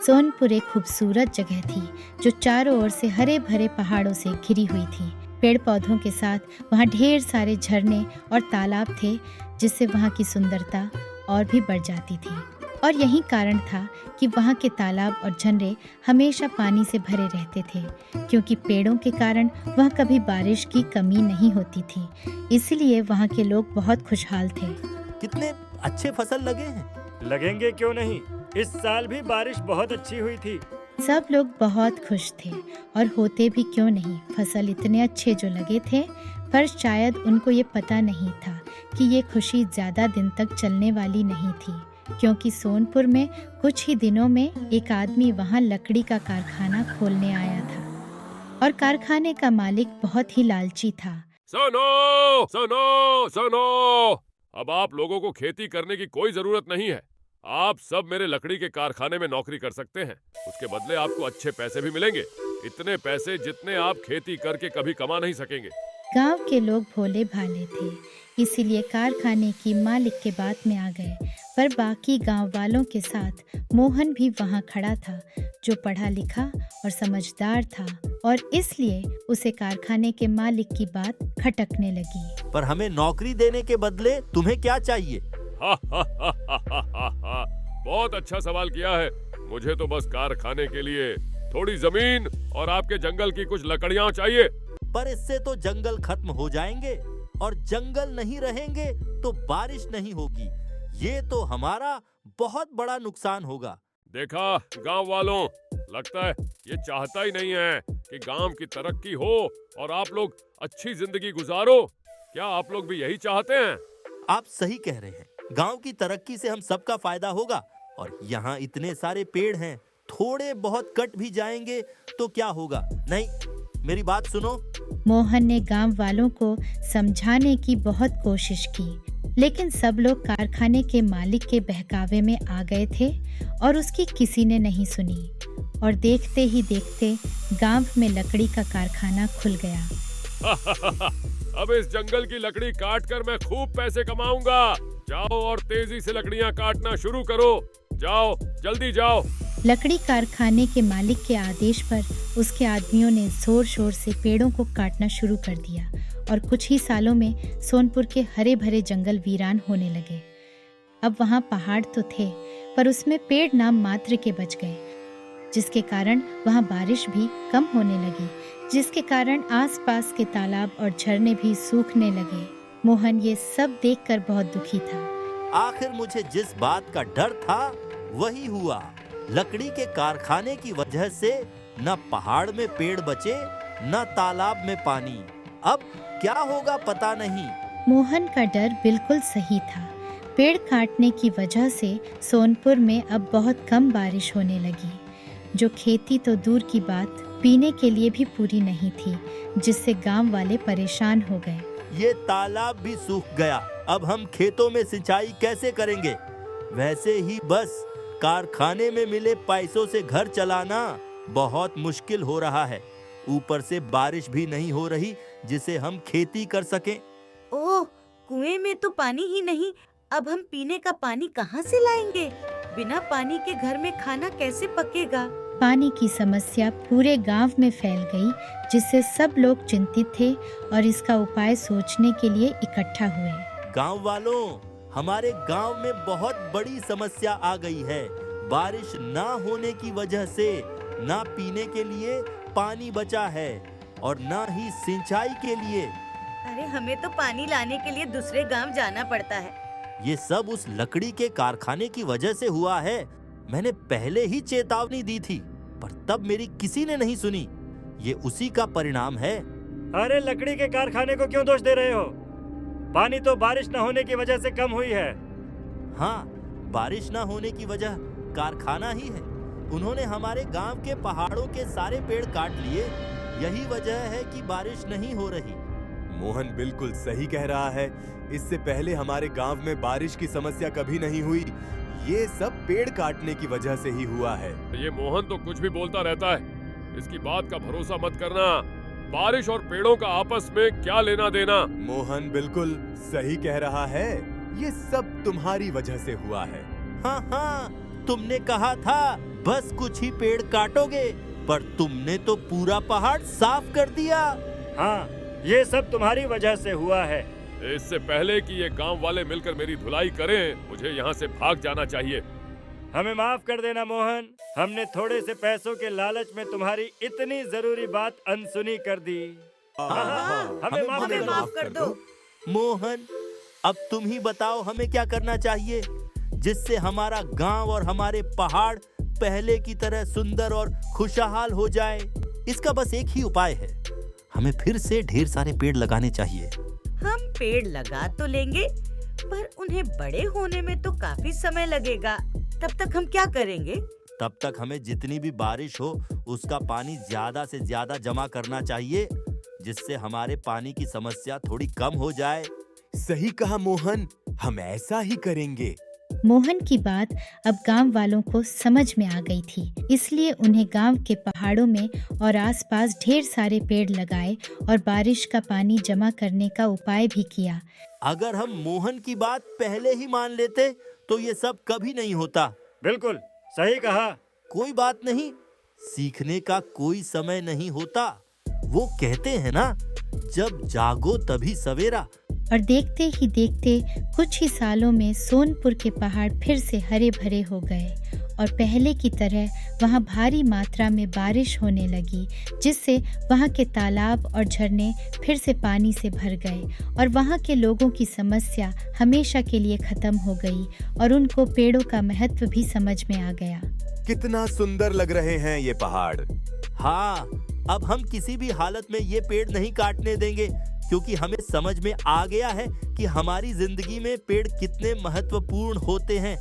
सोनपुर एक खूबसूरत जगह थी जो चारों ओर से हरे भरे पहाड़ों से घिरी हुई थी। पेड़ पौधों के साथ वहाँ ढेर सारे झरने और तालाब थे, जिससे वहाँ की सुंदरता और भी बढ़ जाती थी। और यही कारण था कि वहाँ के तालाब और झरने हमेशा पानी से भरे रहते थे, क्योंकि पेड़ों के कारण वहाँ कभी बारिश की कमी नहीं होती थी। इसलिए वहाँ के लोग बहुत खुशहाल थे। कितने अच्छे फसल लगे हैं। लगेंगे क्यों नहीं, इस साल भी बारिश बहुत अच्छी हुई थी। सब लोग बहुत खुश थे और होते भी क्यों नहीं, फसल इतने अच्छे जो लगे थे। पर शायद उनको ये पता नहीं था कि ये खुशी ज्यादा दिन तक चलने वाली नहीं थी, क्योंकि सोनपुर में कुछ ही दिनों में एक आदमी वहाँ लकड़ी का कारखाना खोलने आया था और कारखाने का मालिक बहुत ही लालची था। सुनो सुनो सुनो, अब आप लोगों को खेती करने की कोई जरूरत नहीं है। आप सब मेरे लकड़ी के कारखाने में नौकरी कर सकते हैं। उसके बदले आपको अच्छे पैसे भी मिलेंगे, इतने पैसे जितने आप खेती करके कभी कमा नहीं सकेंगे। गांव के लोग भोले भाले थे, इसीलिए कारखाने की मालिक के बात में आ गए। पर बाकी गांव वालों के साथ मोहन भी वहां खड़ा था, जो पढ़ा लिखा और समझदार था, और इसलिए उसे कारखाने के मालिक की बात खटकने लगी। पर हमें नौकरी देने के बदले तुम्हें क्या चाहिए? बहुत अच्छा सवाल किया है। मुझे तो बस कारखाने के लिए थोड़ी जमीन और आपके जंगल की कुछ लकड़ियां चाहिए। पर इससे तो जंगल खत्म हो जाएंगे, और जंगल नहीं रहेंगे तो बारिश नहीं होगी। ये तो हमारा बहुत बड़ा नुकसान होगा। देखा गांव वालों, लगता है ये चाहता ही नहीं है कि गांव की तरक्की हो और आप लोग अच्छी जिंदगी गुजारो। क्या आप लोग भी यही चाहते हैं? आप सही कह रहे हैं। गांव की तरक्की से हम सबका फायदा होगा, और यहाँ इतने सारे पेड़ हैं, थोड़े बहुत कट भी जाएंगे तो क्या होगा। नहीं, मेरी बात सुनो। मोहन ने गांव वालों को समझाने की बहुत कोशिश की, लेकिन सब लोग कारखाने के मालिक के बहकावे में आ गए थे और उसकी किसी ने नहीं सुनी। और देखते ही देखते गांव में लकड़ी का कारखाना खुल गया। अब इस जंगल की लकड़ी काटकर मैं खूब पैसे कमाऊंगा। जाओ और तेजी से लकड़ियां काटना शुरू करो। जाओ, जल्दी जाओ। लकड़ी कारखाने के मालिक के आदेश पर उसके आदमियों ने जोर शोर से पेड़ों को काटना शुरू कर दिया, और कुछ ही सालों में सोनपुर के हरे भरे जंगल वीरान होने लगे। अब वहाँ पहाड़ तो थे, पर उसमें पेड़ नाम मात्र के बच गए, जिसके कारण वहाँ बारिश भी कम होने लगी, जिसके कारण आसपास के तालाब और झरने भी सूखने लगे। मोहन ये सब देखकर बहुत दुखी था। आखिर मुझे जिस बात का डर था वही हुआ। लकड़ी के कारखाने की वजह से न पहाड़ में पेड़ बचे, न तालाब में पानी। अब क्या होगा पता नहीं। मोहन का डर बिल्कुल सही था। पेड़ काटने की वजह से सोनपुर में अब बहुत कम बारिश होने लगी, जो खेती तो दूर की बात पीने के लिए भी पूरी नहीं थी, जिससे गांव वाले परेशान हो गए। ये तालाब भी सूख गया, अब हम खेतों में सिंचाई कैसे करेंगे? वैसे ही बस कारखाने में मिले पैसों से घर चलाना बहुत मुश्किल हो रहा है। ऊपर से बारिश भी नहीं हो रही जिसे हम खेती कर सकें। ओह, कुएं में तो पानी ही नहीं, अब हम पीने का पानी कहाँ से लाएंगे? बिना पानी के घर में खाना कैसे पकेगा? पानी की समस्या पूरे गांव में फैल गई, जिससे सब लोग चिंतित थे और इसका उपाय सोचने के लिए इकट्ठा हुए। गांव वालों, हमारे गांव में बहुत बड़ी समस्या आ गई है। बारिश ना होने की वजह से ना पीने के लिए पानी बचा है और ना ही सिंचाई के लिए। अरे, हमें तो पानी लाने के लिए दूसरे गांव जाना पड़ता है। ये सब उस लकड़ी के कारखाने की वजह से हुआ है। मैंने पहले ही चेतावनी दी थी, पर तब मेरी किसी ने नहीं सुनी। ये उसी का परिणाम है। अरे, लकड़ी के कारखाने को क्यों दोष दे रहे हो? पानी तो बारिश न होने की वजह से कम हुई है। हाँ, बारिश न होने की वजह कारखाना ही है। उन्होंने हमारे गांव के पहाड़ों के सारे पेड़ काट लिए। यही वजह है कि बारिश नहीं हो रही। मोहन बिल्कुल सही कह रहा है। इससे पहले हमारे गांव में बारिश की समस्या कभी नहीं हुई। ये सब पेड़ काटने की वजह से ही हुआ है। ये मोहन तो कुछ भी बोलता रहता है, इसकी बात का भरोसा मत करना। बारिश और पेड़ों का आपस में क्या लेना देना? मोहन बिल्कुल सही कह रहा है। ये सब तुम्हारी वजह से हुआ है। हाँ हाँ, तुमने कहा था बस कुछ ही पेड़ काटोगे, पर तुमने तो पूरा पहाड़ साफ कर दिया। हाँ, ये सब तुम्हारी वजह से हुआ है। इससे पहले कि ये गांव वाले मिलकर मेरी धुलाई करें, मुझे यहाँ से भाग जाना चाहिए। हमें माफ कर देना मोहन, हमने थोड़े से पैसों के लालच में तुम्हारी इतनी जरूरी बात अनसुनी कर दी। हमें माफ कर दो। मोहन, अब तुम ही बताओ हमें क्या करना चाहिए, जिससे हमारा गांव और हमारे पहाड़ पहले की तरह सुंदर और खुशहाल हो जाए। इसका बस एक ही उपाय है, हमें फिर से ढेर सारे पेड़ लगाने चाहिए। हम पेड़ लगा तो लेंगे, पर उन्हें बड़े होने में तो काफी समय लगेगा। तब तक हम क्या करेंगे? तब तक हमें जितनी भी बारिश हो उसका पानी ज्यादा से ज्यादा जमा करना चाहिए, जिससे हमारे पानी की समस्या थोड़ी कम हो जाए। सही कहा मोहन, हम ऐसा ही करेंगे। मोहन की बात अब गांव वालों को समझ में आ गई थी, इसलिए उन्हें गांव के पहाड़ों में और आसपास ढेर सारे पेड़ लगाए और बारिश का पानी जमा करने का उपाय भी किया। अगर हम मोहन की बात पहले ही मान लेते तो ये सब कभी नहीं होता। बिल्कुल सही कहा। कोई बात नहीं, सीखने का कोई समय नहीं होता। वो कहते हैं ना, जब जागो तभी सवेरा। और देखते ही देखते कुछ ही सालों में सोनपुर के पहाड़ फिर से हरे भरे हो गए और पहले की तरह वहाँ भारी मात्रा में बारिश होने लगी, जिससे वहाँ के तालाब और झरने फिर से पानी से भर गए और वहाँ के लोगों की समस्या हमेशा के लिए खत्म हो गई और उनको पेड़ों का महत्व भी समझ में आ गया। कितना सुंदर लग रहे हैं ये पहाड़। हाँ, अब हम किसी भी हालत में ये पेड़ नहीं काटने देंगे, क्योंकि हमें समझ में आ गया है कि हमारी जिंदगी में पेड़ कितने महत्वपूर्ण होते हैं।